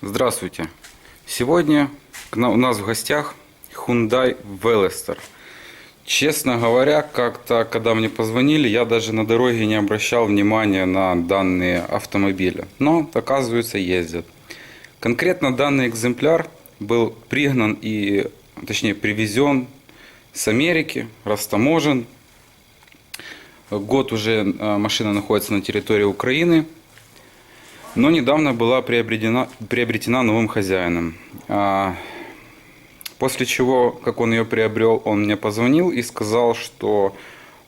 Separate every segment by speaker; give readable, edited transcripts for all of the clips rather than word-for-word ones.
Speaker 1: Здравствуйте! Сегодня у нас в гостях Hyundai Veloster. Честно говоря, как-то, когда мне позвонили, я даже на дороге не обращал внимания на данные автомобиля. Но, оказывается, ездят. Конкретно данный экземпляр был пригнан точнее, привезен с Америки, растаможен. Год уже машина находится на территории Украины. Но недавно была приобретена новым хозяином. После чего, как он ее приобрел, он мне позвонил и сказал, что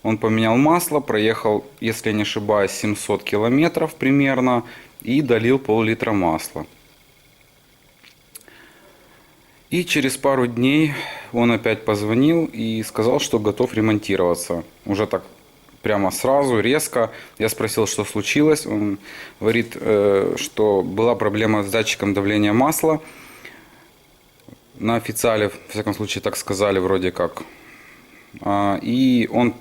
Speaker 1: он поменял масло, проехал, если я не ошибаюсь, 700 километров примерно и долил пол-литра масла. И через пару дней он опять позвонил и сказал, что готов ремонтироваться. Уже так прямо сразу, резко. Я спросил, что случилось. Он говорит, что была проблема с датчиком давления масла. На официале, в всяком случае, так сказали вроде как. И он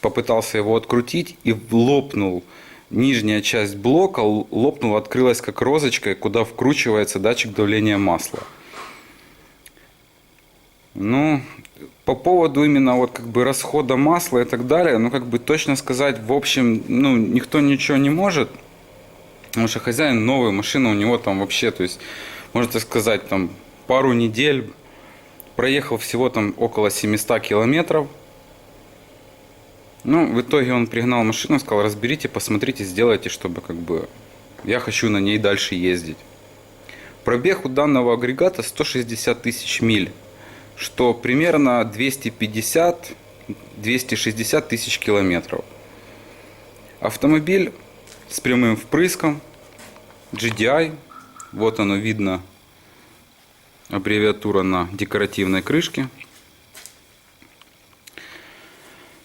Speaker 1: попытался его открутить и лопнул. Нижняя часть блока лопнула, открылась как розочка, куда вкручивается датчик давления масла. Ну, по поводу именно вот как бы расхода масла и так далее, ну как бы точно сказать, в общем, ну никто ничего не может, потому что хозяин новый, машина у него там вообще, то есть, можно сказать, там пару недель, проехал всего там около 700 километров. Ну, в итоге он пригнал машину, сказал, разберите, посмотрите, сделайте, чтобы как бы я хочу на ней дальше ездить. Пробег у данного агрегата 160 тысяч миль, что примерно 250-260 тысяч километров. Автомобиль с прямым впрыском, GDI, вот оно видно, аббревиатура на декоративной крышке.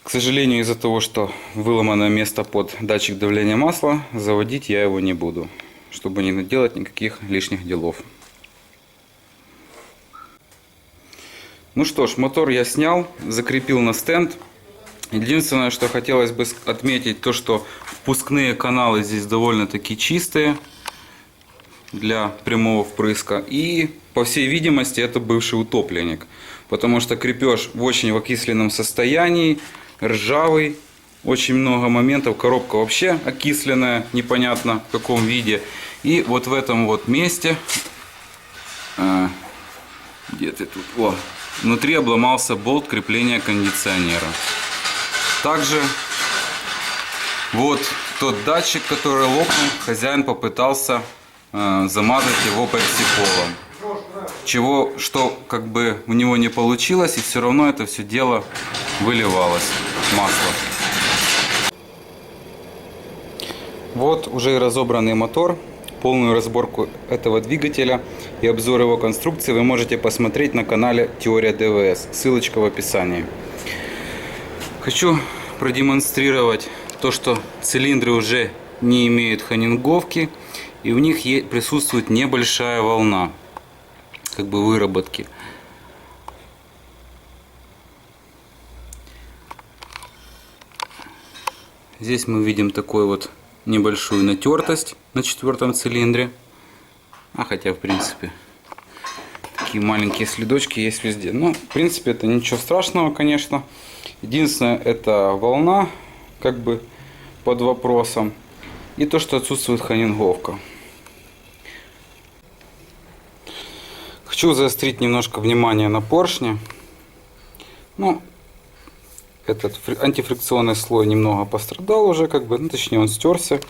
Speaker 1: К сожалению, из-за того, что выломано место под датчик давления масла, заводить я его не буду, чтобы не наделать никаких лишних делов. Ну что ж, мотор я снял, закрепил на стенд. Единственное, что хотелось бы отметить, то что впускные каналы здесь довольно-таки чистые для прямого впрыска. И, по всей видимости, это бывший утопленник. Потому что крепеж в очень окисленном состоянии, ржавый, очень много моментов. Коробка вообще окисленная, непонятно в каком виде. И вот в этом вот месте, где ты тут? О! Внутри обломался болт крепления кондиционера. Также вот тот датчик, который лопнул, хозяин попытался замазать его пепсиколом. Что как бы у него не получилось, и все равно это все дело выливалось, масло. Вот уже и разобранный мотор. Полную разборку этого двигателя и обзор его конструкции вы можете посмотреть на канале Теория ДВС. Ссылочка в описании. Хочу продемонстрировать то, что цилиндры уже не имеют ханинговки, и в них присутствует небольшая волна, как бы выработки. Здесь мы видим такой вот небольшую натертость на 4-м цилиндре. Хотя в принципе такие маленькие следочки есть везде. Но в принципе это ничего страшного, конечно. Единственное, это волна как бы под вопросом. И то, что отсутствует ханинговка. Хочу заострить немножко внимание на поршне. Этот антифрикционный слой немного пострадал уже, как бы, точнее он стерся.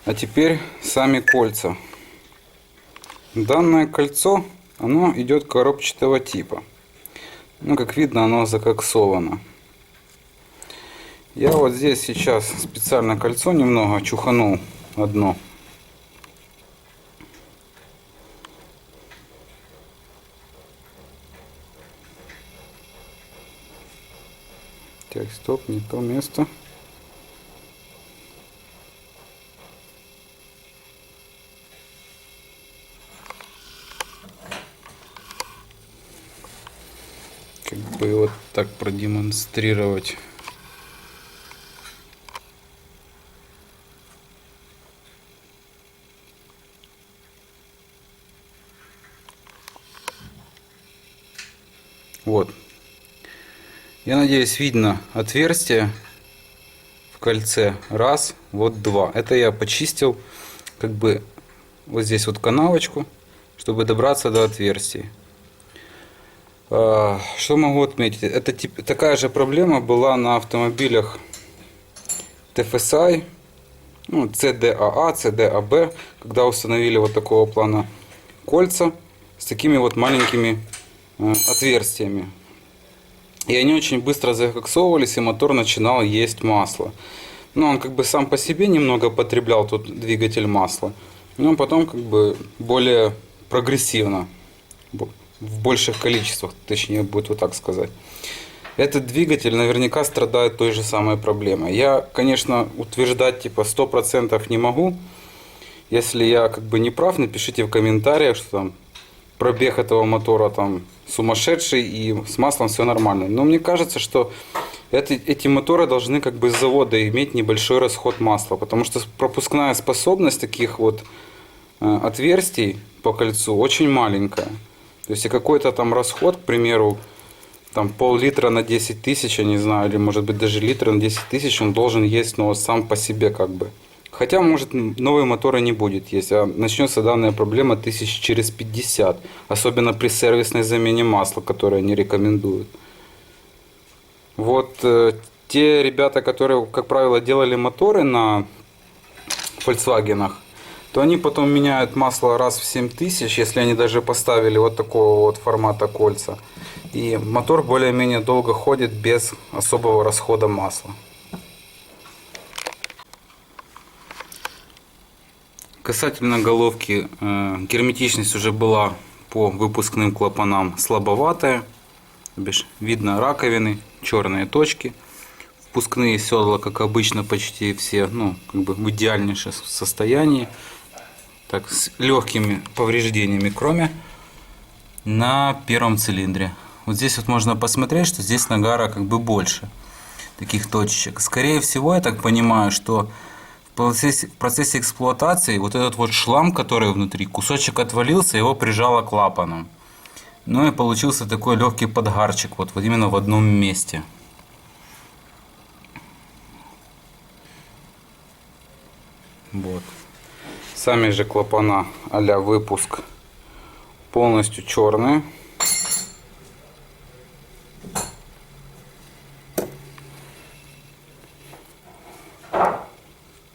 Speaker 1: А теперь сами кольца. Данное кольцо, оно идет коробчатого типа. Как видно, оно закоксовано. Я вот здесь сейчас специально кольцо немного чуханул одно. Так, стоп, не то место. Как бы вот так продемонстрировать. Вот. Я надеюсь, видно отверстие в кольце. Раз, вот два. Это я почистил как бы вот здесь вот канавочку, чтобы добраться до отверстий. Что могу отметить? Это такая же проблема была на автомобилях TFSI, ну, CDAA, CDAB, когда установили вот такого плана кольца с такими вот маленькими отверстиями. И они очень быстро закоксовывались, и мотор начинал есть масло. Но он как бы сам по себе немного потреблял тут двигатель масла, но потом как бы более прогрессивно, в больших количествах, точнее будет вот так сказать. Этот двигатель наверняка страдает той же самой проблемой. Я, конечно, утверждать типа 100% не могу. Если я как бы не прав, напишите в комментариях, что там пробег этого мотора там сумасшедший и с маслом все нормально. Но мне кажется, что эти моторы должны как бы с завода иметь небольшой расход масла, потому что пропускная способность таких вот отверстий по кольцу очень маленькая. То есть и какой-то там расход, к примеру, там пол-литра на 10 тысяч, я не знаю, или может быть даже литр на 10 тысяч, он должен есть, но сам по себе как бы. Хотя, может, новый мотор и не будет есть, а начнется данная проблема тысяч через 50, особенно при сервисной замене масла, которую они рекомендуют. Вот те ребята, которые, как правило, делали моторы на Volkswagen, то они потом меняют масло раз в 7000, если они даже поставили вот такого вот формата кольца. И мотор более-менее долго ходит без особого расхода масла. Касательно головки, герметичность уже была по выпускным клапанам слабоватая. Видно раковины, черные точки. Впускные седла, как обычно, почти все, ну, как бы в идеальнейшем состоянии. Так, с легкими повреждениями, кроме на первом цилиндре. Вот здесь вот можно посмотреть, что здесь нагара как бы больше таких точечек. Скорее всего, я так понимаю, что в процессе эксплуатации вот этот вот шлам, который внутри, кусочек отвалился, его прижало клапаном. Ну и получился такой легкий подгарчик вот именно в одном месте. Вот. Сами же клапана а-ля выпуск полностью черные.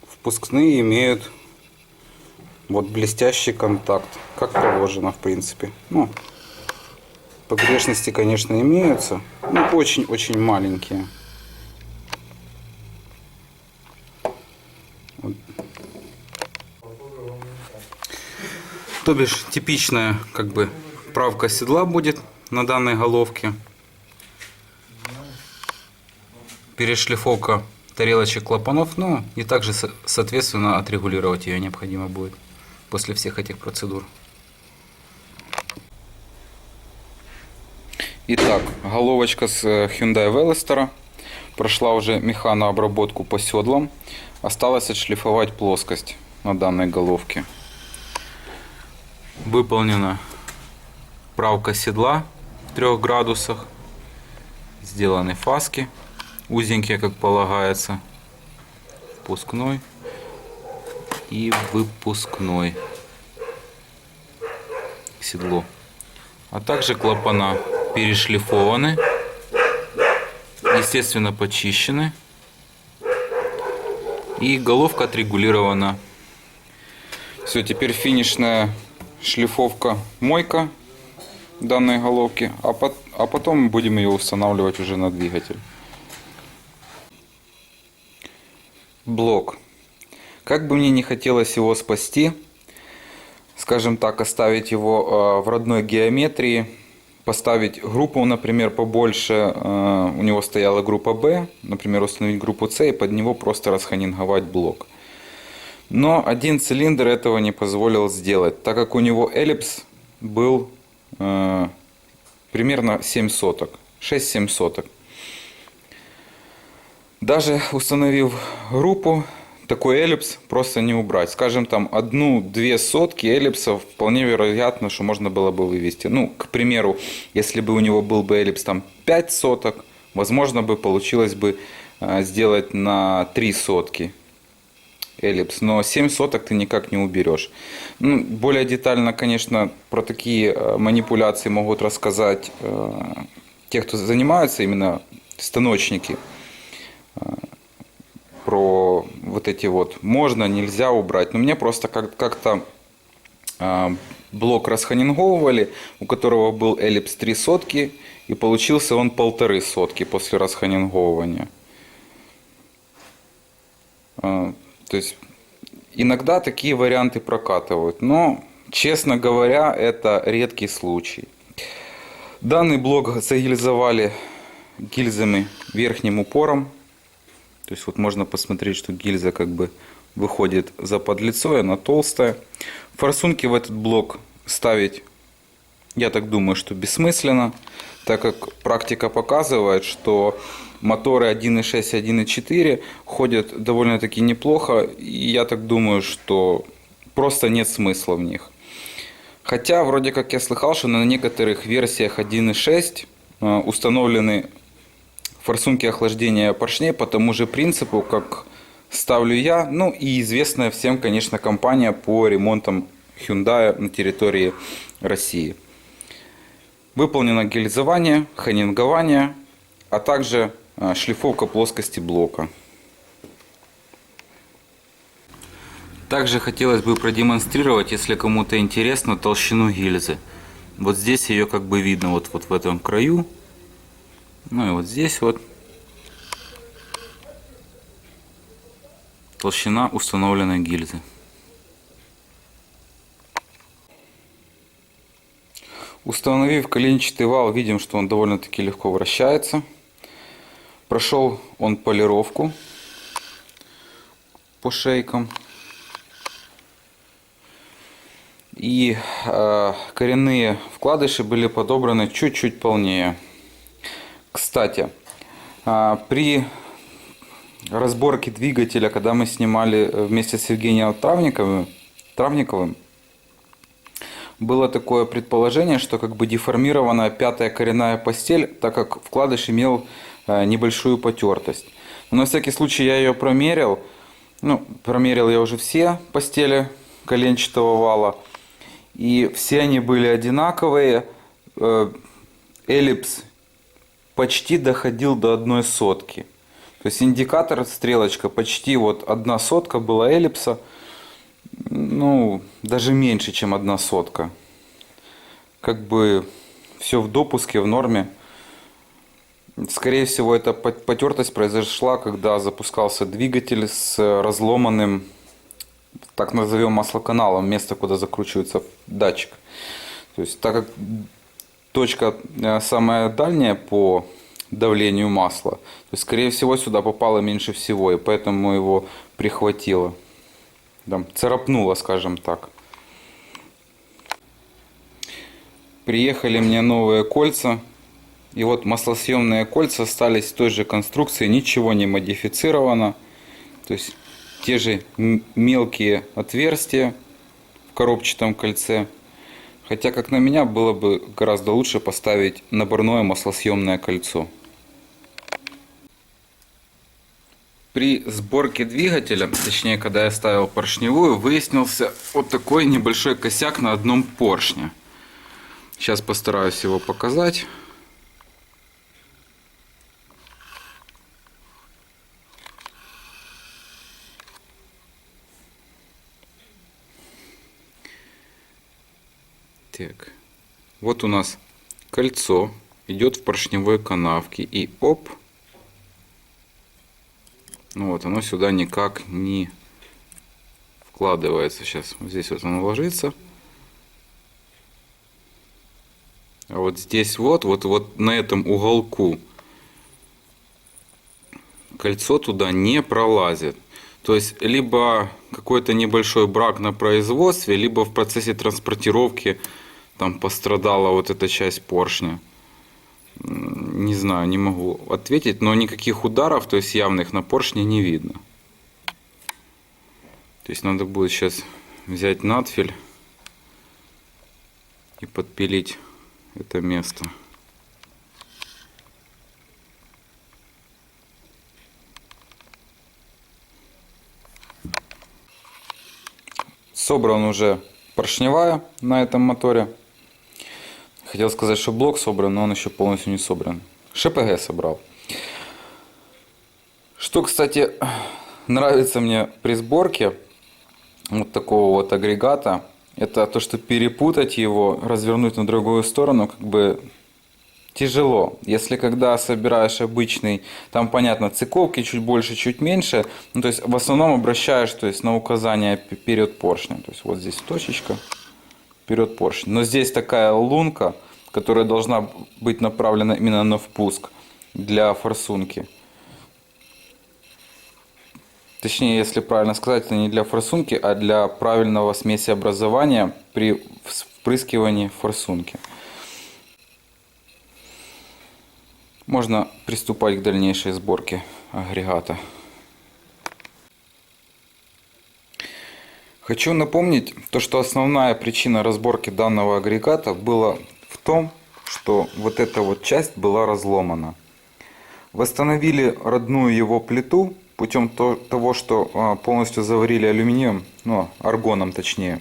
Speaker 1: Впускные имеют вот блестящий контакт, как положено в принципе. Ну, погрешности, конечно, имеются, но очень-очень маленькие. Вот. То бишь типичная как бы правка седла будет на данной головке. Перешлифовка тарелочек клапанов, ну и также соответственно отрегулировать ее необходимо будет после всех этих процедур. Итак, головочка с Hyundai Veloster прошла уже механообработку по седлам. Осталось отшлифовать плоскость на данной головке. Выполнена правка седла в 3 градусах. Сделаны фаски узенькие, как полагается. Впускной и выпускной седло. А также клапана перешлифованы, естественно почищены. И головка отрегулирована. Все, теперь финишная шлифовка, мойка данной головки, а потом будем ее устанавливать уже на двигатель. Блок. Как бы мне не хотелось его спасти, скажем так, оставить его в родной геометрии, поставить группу, например, побольше, у него стояла группа B, например, установить группу C и под него просто расхонинговать блок. Но один цилиндр этого не позволил сделать, так как у него эллипс был примерно 7 соток, 6-7 соток. Даже установив группу, такой эллипс просто не убрать. Скажем, там 1-2 сотки эллипсов вполне вероятно, что можно было бы вывести. Ну, к примеру, если бы у него был бы эллипс там 5 соток, возможно бы получилось бы сделать на 3 сотки эллипс, но 7 соток ты никак не уберешь. Ну, более детально, конечно, про такие манипуляции могут рассказать те, кто занимаются, именно станочники. Про вот эти вот можно, нельзя убрать. Но мне просто как-то блок расхонинговывали, у которого был эллипс 3 сотки, и получился он 1,5 сотки после расхонинговывания. То есть иногда такие варианты прокатывают, но, честно говоря, это редкий случай. Данный блок загильзовали гильзами верхним упором. То есть вот можно посмотреть, что гильза как бы выходит за подлицо, она толстая. Форсунки в этот блок ставить, я так думаю, что бессмысленно, так как практика показывает, что моторы 1.6 и 1.4 ходят довольно-таки неплохо, и я так думаю, что просто нет смысла в них. Хотя, вроде как я слыхал, что на некоторых версиях 1.6 установлены форсунки охлаждения поршней по тому же принципу, как ставлю я. Ну и известная всем, конечно, компания по ремонтам Hyundai на территории России. Выполнено гильзование, хонингование, а также шлифовка плоскости блока. Также хотелось бы продемонстрировать, если кому-то интересно, толщину гильзы. Вот здесь ее как бы видно вот в этом краю. Ну и вот здесь вот толщина установленной гильзы. Установив коленчатый вал, видим, что он довольно-таки легко вращается. Прошел он полировку по шейкам. И коренные вкладыши были подобраны чуть-чуть полнее. Кстати, при разборке двигателя, когда мы снимали вместе с Евгением Травниковым, было такое предположение, что как бы деформированная пятая коренная постель, так как вкладыш имел небольшую потертость. Но на всякий случай я ее промерил. Ну, промерил я уже все постели коленчатого вала. И все они были одинаковые. Эллипс почти доходил до 1 сотки. То есть индикатор, стрелочка, почти вот 1 сотка была эллипса. Ну, даже меньше, чем 1 сотка. Как бы все в допуске, в норме. Скорее всего, эта потертость произошла, когда запускался двигатель с разломанным, так назовем, маслоканалом, место, куда закручивается датчик. То есть, так как точка самая дальняя по давлению масла, то есть, скорее всего, сюда попало меньше всего, и поэтому его прихватило. Там, царапнуло, скажем так. Приехали мне новые кольца. И вот маслосъемные кольца остались в той же конструкции, ничего не модифицировано. То есть те же мелкие отверстия в коробчатом кольце. Хотя, как на меня, было бы гораздо лучше поставить наборное маслосъемное кольцо. При сборке двигателя, точнее, когда я ставил поршневую, выяснился вот такой небольшой косяк на одном поршне. Сейчас постараюсь его показать. Так, вот у нас кольцо идет в поршневой канавке, и оп, ну вот оно сюда никак не вкладывается. Сейчас вот здесь вот оно ложится, а вот здесь вот на этом уголку кольцо туда не пролазит. То есть либо какой-то небольшой брак на производстве, либо в процессе транспортировки там пострадала вот эта часть поршня. Не знаю, не могу ответить, но никаких ударов, то есть явных, на поршне не видно. То есть надо будет сейчас взять надфиль и подпилить это место. Собран уже поршневая на этом моторе. Хотел сказать, что блок собран, но он еще полностью не собран. ШПГ собрал. Что, кстати, нравится мне при сборке вот такого вот агрегата, это то, что перепутать его, развернуть на другую сторону, как бы тяжело. Если когда собираешь обычный, там понятно, циковки чуть больше, чуть меньше, ну, то есть в основном обращаешь, то есть на указание перед поршнем. То есть вот здесь точечка, вперед поршень. Но здесь такая лунка, которая должна быть направлена именно на впуск для форсунки. Точнее, если правильно сказать, это не для форсунки, а для правильного смесеобразования при впрыскивании форсунки. Можно приступать к дальнейшей сборке агрегата. Хочу напомнить, что основная причина разборки данного агрегата была в том, что вот эта вот часть была разломана. Восстановили родную его плиту путем того, что полностью заварили алюминием, ну, аргоном точнее.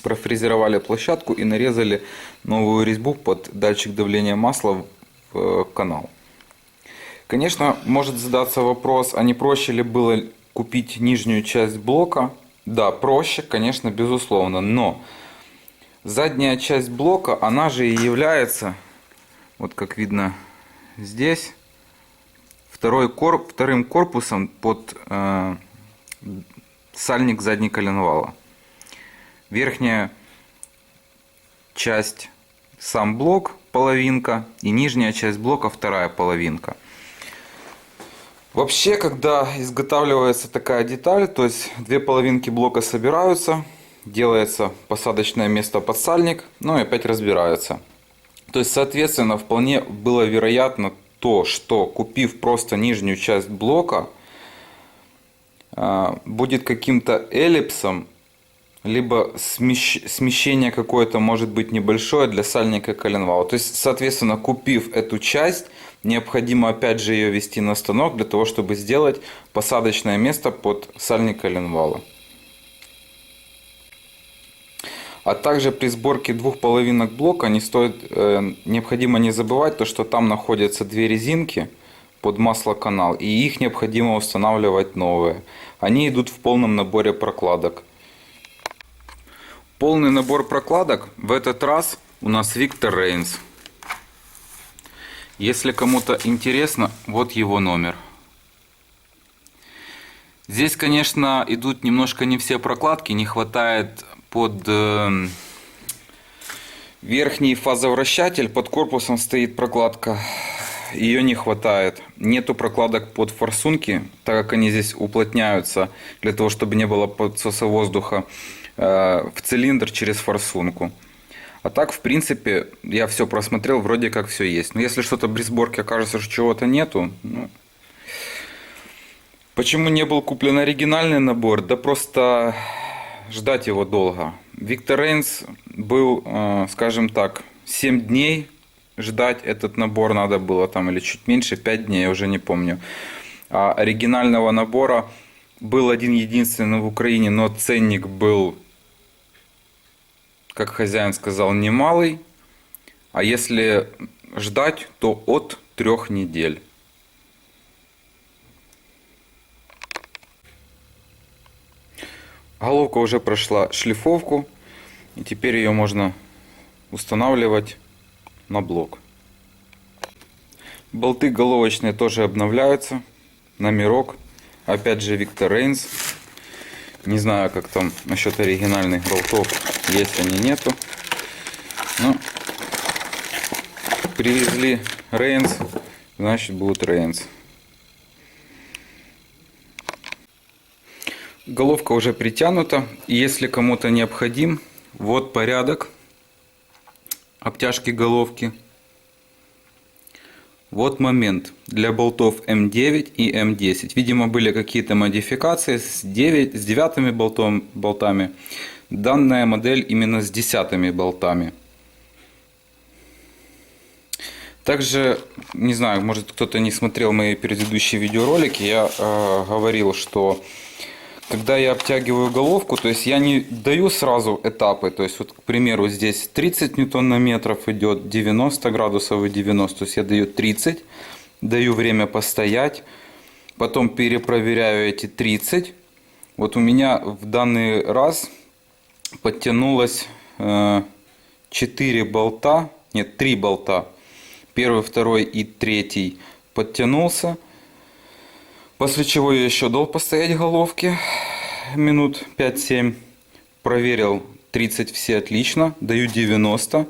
Speaker 1: Профрезеровали площадку и нарезали новую резьбу под датчик давления масла в канал. Конечно, может задаться вопрос, а не проще ли было купить нижнюю часть блока? Да, проще, конечно, безусловно, но задняя часть блока, она же и является, вот как видно здесь, вторым корпусом под сальник задней коленвала. Верхняя часть сам блок, половинка, и нижняя часть блока вторая половинка. Вообще, когда изготавливается такая деталь, то есть две половинки блока собираются, делается посадочное место под сальник, ну и опять разбираются. То есть, соответственно, вполне было вероятно то, что купив просто нижнюю часть блока, будет каким-то эллипсом, либо смещение какое-то может быть небольшое для сальника коленвала. То есть, соответственно, купив эту часть, необходимо опять же ее вести на станок для того, чтобы сделать посадочное место под сальник коленвала. А также при сборке двух половинок блока необходимо не забывать то, что там находятся две резинки под маслоканал, и их необходимо устанавливать новые. Они идут в полном наборе прокладок. Полный набор прокладок в этот раз у нас Victor Reigns. Если кому-то интересно, вот его номер. Здесь, конечно, идут немножко не все прокладки, не хватает под верхний фазовращатель, под корпусом стоит прокладка, ее не хватает. Нету прокладок под форсунки, так как они здесь уплотняются, для того, чтобы не было подсоса воздуха в цилиндр через форсунку. А так, в принципе, я все просмотрел, вроде как все есть. Но если что-то при сборке окажется, что чего-то нету, ну... Почему не был куплен оригинальный набор? Да просто ждать его долго. Victor Reigns был, скажем так, 7 дней ждать этот набор надо было, там, или чуть меньше, 5 дней, я уже не помню. А оригинального набора был один единственный в Украине, но ценник был, как хозяин сказал, немалый. А если ждать, то от 3 недель. Головка уже прошла шлифовку, и теперь ее можно устанавливать на блок. Болты головочные тоже обновляются. Номерок. Опять же Victor Reigns. Не знаю, как там насчет оригинальных болтов. Есть они, нету. Но привезли Reigns, значит будет Reigns. Головка уже притянута. И если кому-то необходим, вот порядок обтяжки головки. Вот момент для болтов М9 и М10. Видимо, были какие-то модификации с 9 болтами. Данная модель именно с 10 болтами. Также, не знаю, может кто-то не смотрел мои предыдущие видеоролики, я говорил, что когда я обтягиваю головку, то есть я не даю сразу этапы, то есть вот, к примеру, здесь 30 ньютон-метров идет, 90 градусов и 90, то есть я даю 30, даю время постоять, потом перепроверяю эти 30. Вот у меня в данный раз подтянулось 4 болта, нет, 3 болта, первый, второй и третий подтянулся. После чего я еще дал постоять головке минут 5-7. Проверил 30 все отлично. Даю 90.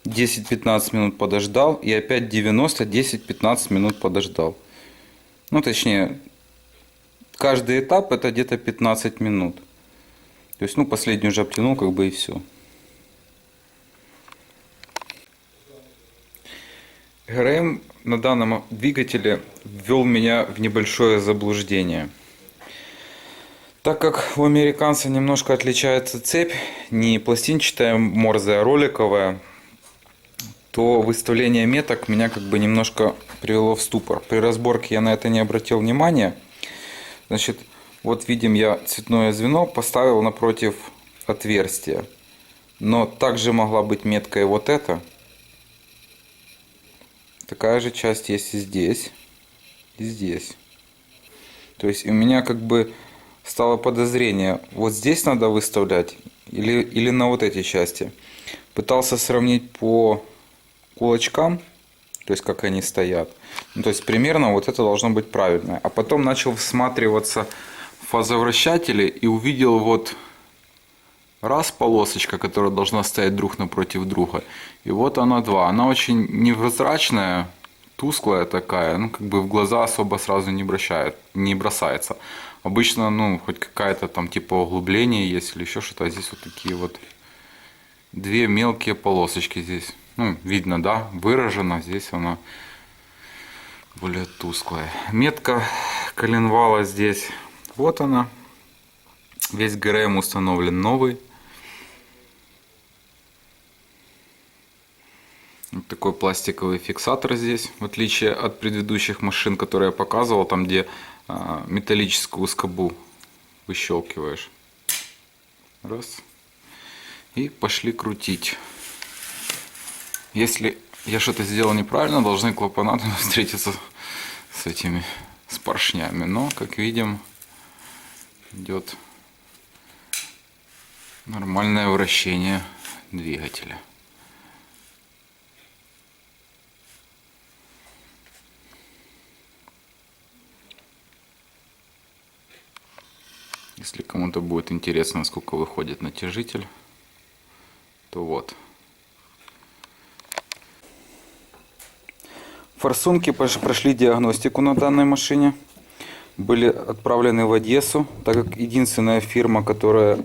Speaker 1: 10-15 минут подождал. И опять 90, 10-15 минут подождал. Ну, точнее, каждый этап это где-то 15 минут. То есть, ну, последний уже обтянул, как бы и все. ГРМ на данном двигателе ввел меня в небольшое заблуждение. Так как у американца немножко отличается цепь, не пластинчатая Морзе, а роликовая, то выставление меток меня как бы немножко привело в ступор. При разборке я на это не обратил внимания. Значит, вот видим, я цветное звено поставил напротив отверстия. Но также могла быть метка и вот эта. Такая же часть есть и здесь, и здесь. То есть у меня как бы стало подозрение, вот здесь надо выставлять или на вот эти части. Пытался сравнить по кулачкам, то есть как они стоят. Ну, то есть примерно вот это должно быть правильно. А потом начал всматриваться в фазовращатели и увидел вот раз полосочка, которая должна стоять друг напротив друга. И вот она два. Она очень невзрачная, тусклая такая, ну как бы в глаза особо сразу не бросается. Обычно, ну, хоть какая-то там типа углубление есть или еще что-то. А здесь вот такие вот две мелкие полосочки здесь. Ну, видно, да, выражена. Здесь она более тусклая. Метка коленвала здесь. Вот она. Весь ГРМ установлен новый. Вот такой пластиковый фиксатор здесь, в отличие от предыдущих машин, которые я показывал, там где металлическую скобу выщелкиваешь. Раз. И пошли крутить. Если я что-то сделал неправильно, должны клапана встретиться с поршнями. Но, как видим, идет нормальное вращение двигателя. Если кому-то будет интересно, сколько выходит натяжитель, то вот. Форсунки прошли диагностику на данной машине. Были отправлены в Одессу, так как единственная фирма, которая,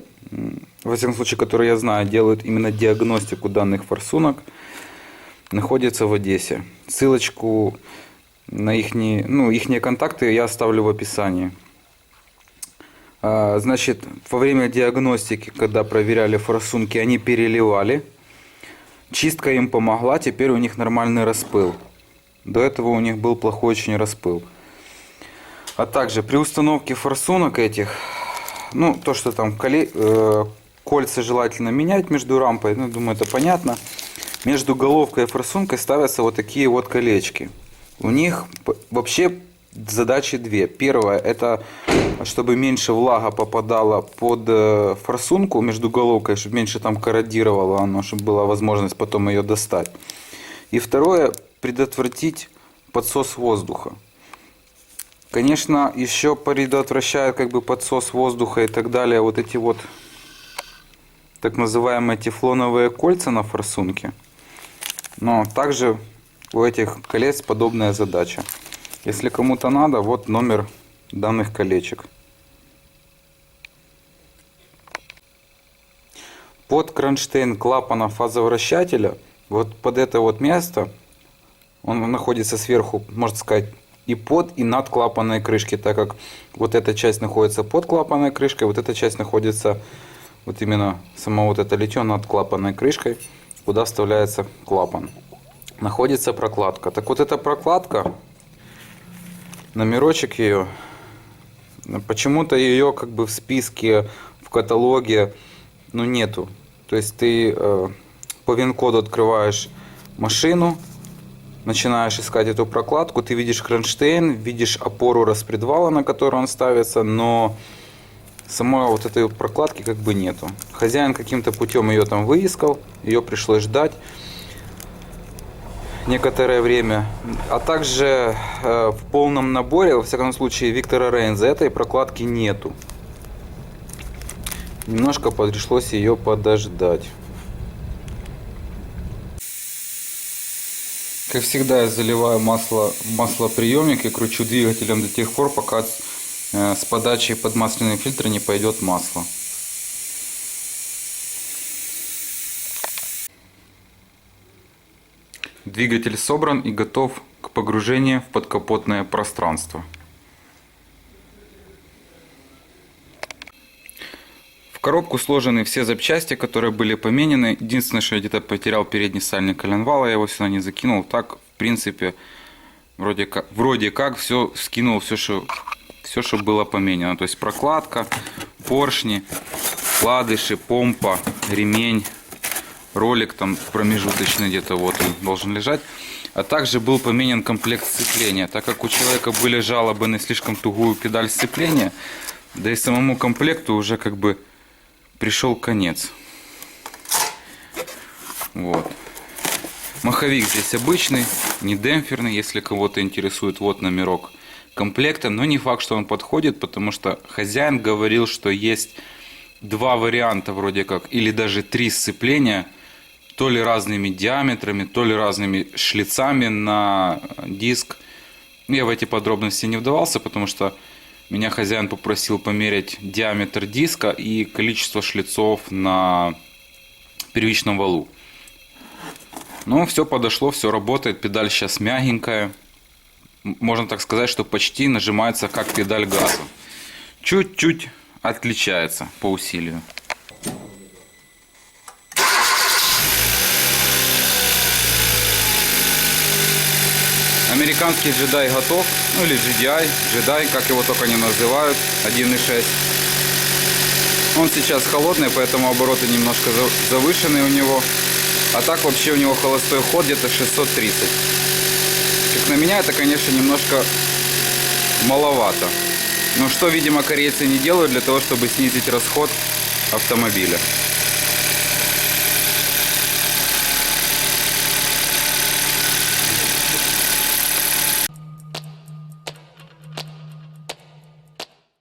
Speaker 1: во всяком случае, которую я знаю, делает именно диагностику данных форсунок, находится в Одессе. Ссылочку на ихние контакты я оставлю в описании. Значит, во время диагностики, когда проверяли форсунки, они переливали. Чистка им помогла, теперь у них нормальный распыл. До этого у них был плохой очень распыл. А также при установке форсунок этих, ну, то, что там кольца желательно менять между рампой, ну, думаю, это понятно. Между головкой и форсункой ставятся вот такие вот колечки. У них вообще задачи две. Первая, это чтобы меньше влага попадала под форсунку между головкой, чтобы меньше там корродировало оно, чтобы была возможность потом ее достать. И второе, предотвратить подсос воздуха. Конечно, еще предотвращают как бы подсос воздуха и так далее вот эти вот так называемые тефлоновые кольца на форсунке. Но также у этих колец подобная задача. Если кому-то надо, вот номер данных колечек. Под кронштейн клапана фазовращателя, вот под это вот место, Он находится сверху, можно сказать, и под, и над клапанной крышкой, так как вот эта часть находится под клапанной крышкой, вот эта часть находится, вот именно само вот это литье над клапанной крышкой, куда вставляется клапан. Находится прокладка. Так вот эта прокладка, номерочек ее, почему-то ее как бы в списке, в каталоге, ну, нету. То есть ты по ВИН-коду открываешь машину, начинаешь искать эту прокладку, ты видишь кронштейн, видишь опору распредвала, на которую он ставится, но самой вот этой прокладки как бы нету. Хозяин каким-то путем ее там выискал, ее пришлось ждать некоторое время. А также в полном наборе, во всяком случае, Виктора Рейнза этой прокладки нету. Немножко пришлось ее подождать. Как всегда, я заливаю масло в маслоприемник и кручу двигателем до тех пор, пока с подачи под масляный фильтр не пойдет масло. Двигатель собран и готов к погружению в подкапотное пространство. В коробку сложены все запчасти, которые были поменены. Единственное, что я где-то потерял передний сальник коленвала, я его сюда не закинул. Так, в принципе, вроде как все скинул, все, что было поменено. То есть прокладка, поршни, вкладыши, помпа, ремень, ролик там промежуточный где-то вот он должен лежать. А также был поменен комплект сцепления, так как у человека были жалобы на слишком тугую педаль сцепления, да и самому комплекту уже как бы пришел конец. Вот. Маховик здесь обычный, не демпферный, если кого-то интересует, вот номерок комплекта, но не факт, что он подходит, потому что хозяин говорил, что есть два варианта вроде как, или даже три сцепления, то ли разными диаметрами, то ли разными шлицами на диск. Я в эти подробности не вдавался, потому что меня хозяин попросил померять диаметр диска и количество шлицов на первичном валу. Ну, все подошло, все работает, педаль сейчас мягенькая. Можно так сказать, что почти нажимается как педаль газа. Чуть-чуть отличается по усилию. Американский GDI готов, ну или GDI, как его только не называют, 1.6. Он сейчас холодный, поэтому обороты немножко завышенные у него. А так вообще у него холостой ход где-то 630. Как на меня, это, конечно, немножко маловато. Но что, видимо, корейцы не делают для того, чтобы снизить расход автомобиля.